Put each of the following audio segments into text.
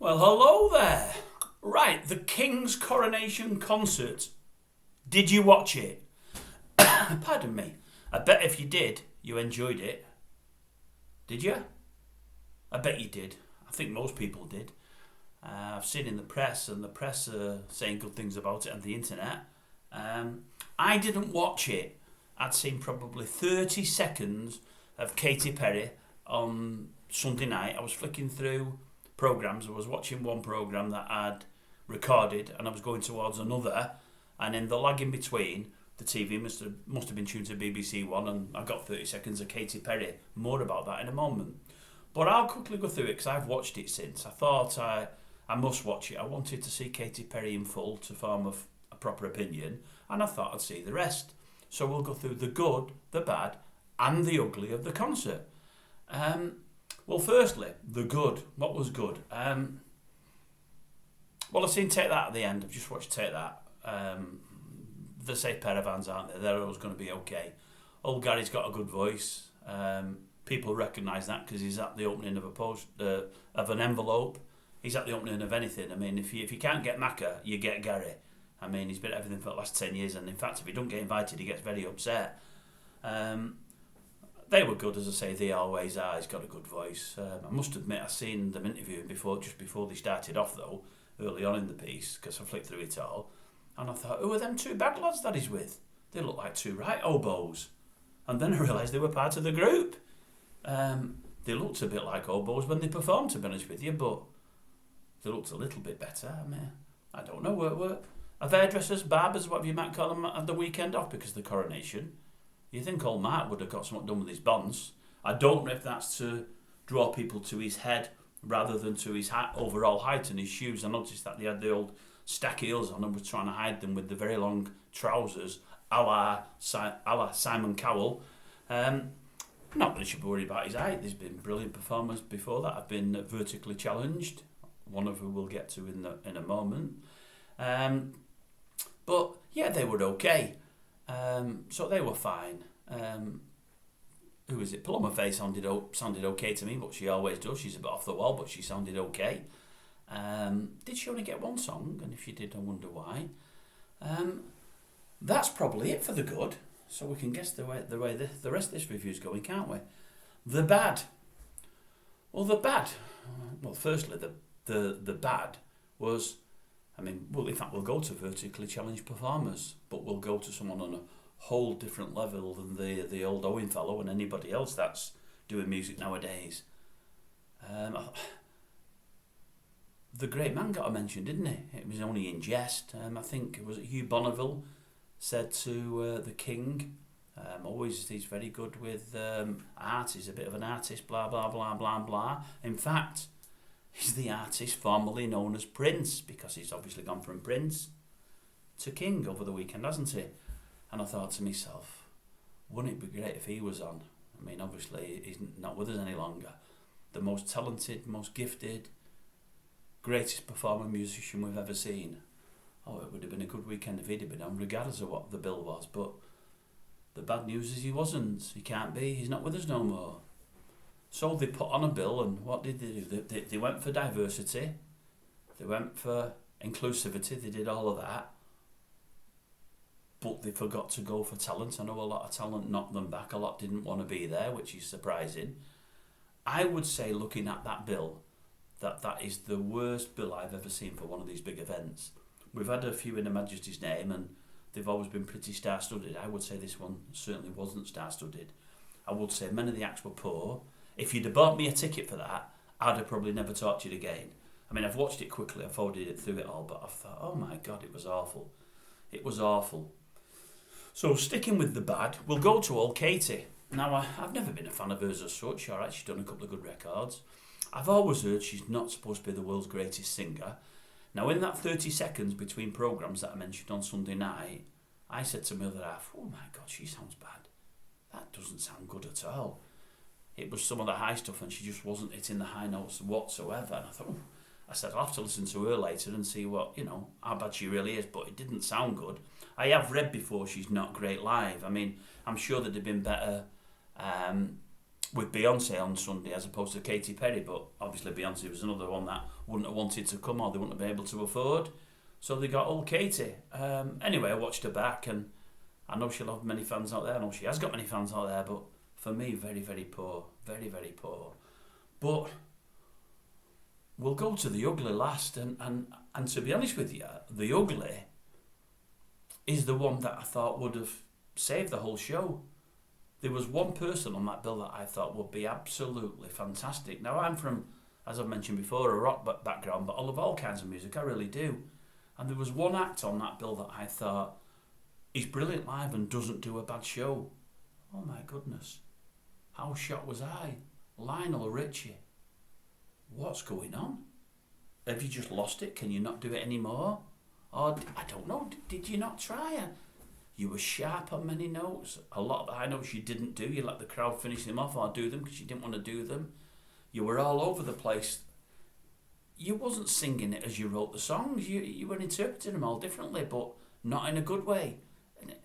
Well, hello there. Right, the King's Coronation Concert. Did you watch it? Pardon me. I bet if you did, you enjoyed it. Did you? I bet you did. I think most people did. I've seen in the press, and the press are saying good things about it on the internet. I didn't watch it. I'd seen probably 30 seconds of Katy Perry on Sunday night. I was flicking through programmes. I was watching one programme that I'd recorded, and I was going towards another, and in the lag in between, the TV must have been tuned to BBC One, and I got 30 seconds of Katy Perry. More about that in a moment. But I'll quickly go through it because I've watched it since. I thought I must watch it. I wanted to see Katy Perry in full to form a proper opinion, and I thought I'd see the rest. So we'll go through the good, the bad, and the ugly of the concert. Well, firstly, the good. What was good? Well, I've seen Take That at the end. I've just watched Take That. The safe pair of hands, aren't they? They're always going to be okay. Old Gary's got a good voice. People recognise that because he's at the opening of of an envelope. He's at the opening of anything. I mean, if you can't get Macca, you get Gary. I mean, he's been at everything for the last 10 years, and in fact, if he don't get invited, he gets very upset. They were good, as I say, they always are. He's got a good voice. I must admit, I've seen them interviewing just before they started off, though, early on in the piece, because I flicked through it all, and I thought, who are them two bad lads that he's with? They look like two right oboes. And then I realised they were part of the group. They looked a bit like oboes when they performed, to be honest with you, but they looked a little bit better. I mean, I don't know, were hairdressers, barbers, whatever you might call them, had the weekend off because of the coronation. You think old Mark would have got something done with his bonds. I don't know if that's to draw people to his head rather than to his overall height and his shoes. I noticed that they had the old stack heels on and were trying to hide them with the very long trousers, a la Simon Cowell. Not that he should be worried about his height. There's been brilliant performers before that have been vertically challenged, one of whom we'll get to in a moment. But yeah, they were okay. So they were fine. Who is it? Paloma Faye sounded okay to me, but she always does. She's a bit off the wall, but she sounded okay. Did she only get one song? And if she did, I wonder why. That's probably it for the good. So we can guess the way the rest of this review's going, can't we? The bad. Well, the bad. Well, firstly, the bad was. In fact, we'll go to vertically challenged performers, but we'll go to someone on a whole different level than the old Owen fellow and anybody else that's doing music nowadays. The great man got a mention, didn't he? It was only in jest. I think it was Hugh Bonneville said to the King, always he's very good with art, he's a bit of an artist, blah, blah, blah, blah, blah. In fact, he's the artist formerly known as Prince, because he's obviously gone from Prince to King over the weekend, hasn't he? And I thought to myself, wouldn't it be great if he was on? I mean, obviously, he's not with us any longer. The most talented, most gifted, greatest performing musician we've ever seen. Oh, it would have been a good weekend if he'd have been on, regardless of what the bill was. But the bad news is he wasn't. He can't be. He's not with us no more. So they put on a bill, and what did they do? They went for diversity, they went for inclusivity, they did all of that, but they forgot to go for talent. I know a lot of talent knocked them back, a lot didn't want to be there, which is surprising. I would say, looking at that bill, that is the worst bill I've ever seen for one of these big events. We've had a few in Her Majesty's name, and they've always been pretty star-studded. I would say this one certainly wasn't star-studded. I would say many of the acts were poor. If you'd have bought me a ticket for that, I'd have probably never talked to you again. I mean, I've watched it quickly, I forwarded it through it all, but I thought, oh my God, it was awful. It was awful. So, sticking with the bad, we'll go to old Katy. Now, I've never been a fan of hers as such. All right, she's done a couple of good records. I've always heard she's not supposed to be the world's greatest singer. Now, in that 30 seconds between programmes that I mentioned on Sunday night, I said to my other half, oh my God, she sounds bad. That doesn't sound good at all. It was some of the high stuff, and she just wasn't hitting the high notes whatsoever. And I thought, I said, I'll have to listen to her later and see how bad she really is. But it didn't sound good. I have read before she's not great live. I mean, I'm sure there'd have been better with Beyonce on Sunday as opposed to Katy Perry, but obviously Beyonce was another one that wouldn't have wanted to come or they wouldn't have been able to afford. So they got old Katy. Anyway, I watched her back, and I know she'll have many fans out there. I know she has got many fans out there, but for me, very, very poor. Very, very poor. But we'll go to the ugly last, and to be honest with you, the ugly is the one that I thought would have saved the whole show. There was one person on that bill that I thought would be absolutely fantastic. Now, I'm from, as I've mentioned before, a rock background, but I love all kinds of music, I really do. And there was one act on that bill that I thought, he's brilliant live and doesn't do a bad show. Oh my goodness. How shocked was I? Lionel Richie. What's going on? Have you just lost it? Can you not do it anymore? Or, I don't know, did you not try it? You were sharp on many notes. A lot of the high notes you didn't do. You let the crowd finish them off or do them because you didn't want to do them. You were all over the place. You wasn't singing it as you wrote the songs. You were interpreting them all differently, but not in a good way. And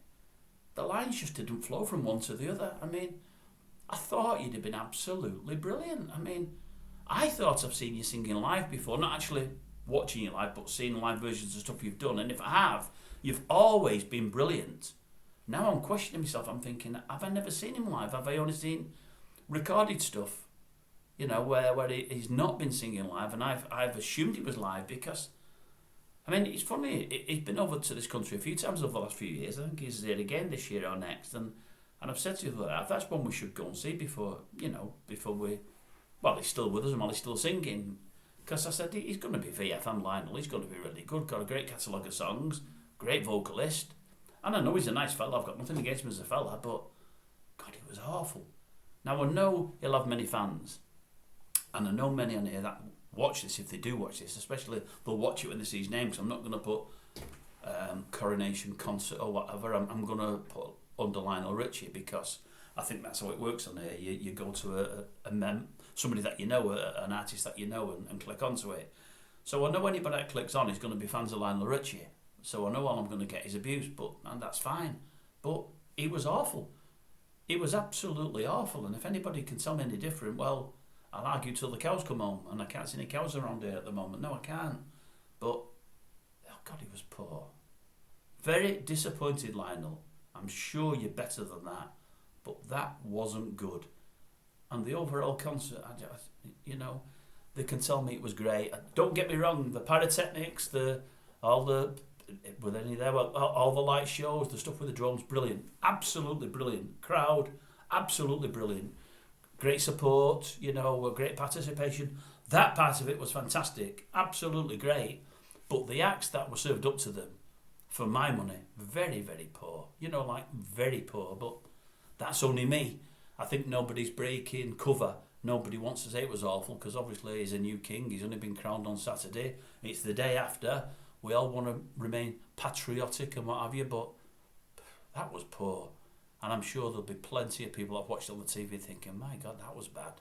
the lines just didn't flow from one to the other. I mean, I thought you'd have been absolutely brilliant. I mean, I thought I've seen you singing live before, not actually watching you live, but seeing live versions of stuff you've done. And if I have, you've always been brilliant. Now I'm questioning myself. I'm thinking, have I never seen him live? Have I only seen recorded stuff? You know, where he's not been singing live, and I've assumed he was live because, I mean, it's funny. He's been over to this country a few times over the last few years. I think he's there again this year or next, and I've said to you that that's one we should go and see before we, well, he's still with us and while he's still singing. Because I said he's going to be VFM Lionel. He's going to be really good. Got a great catalogue of songs, great vocalist, and I know he's a nice fella. I've got nothing against him as a fella, but God, he was awful. Now I know he'll have many fans. And I know many on here that watch this, if they do watch this, especially they'll watch it when they see his name, because I'm not going to put Coronation Concert or whatever. I'm going to put under Lionel Richie because I think that's how it works on here. You go to somebody that you know, an artist that you know, and click onto it. So I know anybody that clicks on is going to be fans of Lionel Richie. So I know all I'm going to get is abuse, and that's fine. But he was awful. He was absolutely awful. And if anybody can tell me any different, well, I'll argue till the cows come home, and I can't see any cows around here at the moment. No, I can't. But, oh God, he was poor. Very disappointed, Lionel. I'm sure you're better than that, but that wasn't good. And the overall concert, they can tell me it was great. Don't get me wrong, the pyrotechnics, all the light shows, the stuff with the drones, brilliant. Absolutely brilliant. Crowd, absolutely brilliant. Great support, great participation. That part of it was fantastic. Absolutely great. But the acts that were served up to them, for my money, very, very poor. Very poor. But that's only me. I think nobody's breaking cover. Nobody wants to say it was awful because obviously he's a new king. He's only been crowned on Saturday. It's the day after. We all want to remain patriotic and what have you, but that was poor. And I'm sure there'll be plenty of people I've watched on the TV thinking, my God, that was bad.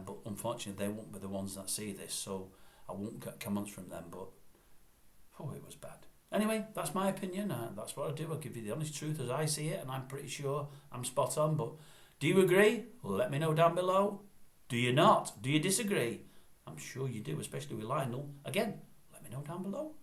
But unfortunately, they won't be the ones that see this, so I won't get comments from them, but it was bad. Anyway, that's my opinion. That's what I do. I give you the honest truth as I see it, and I'm pretty sure I'm spot on. But do you agree? Let me know down below. Do you not? Do you disagree? I'm sure you do, especially with Lionel. Again, let me know down below.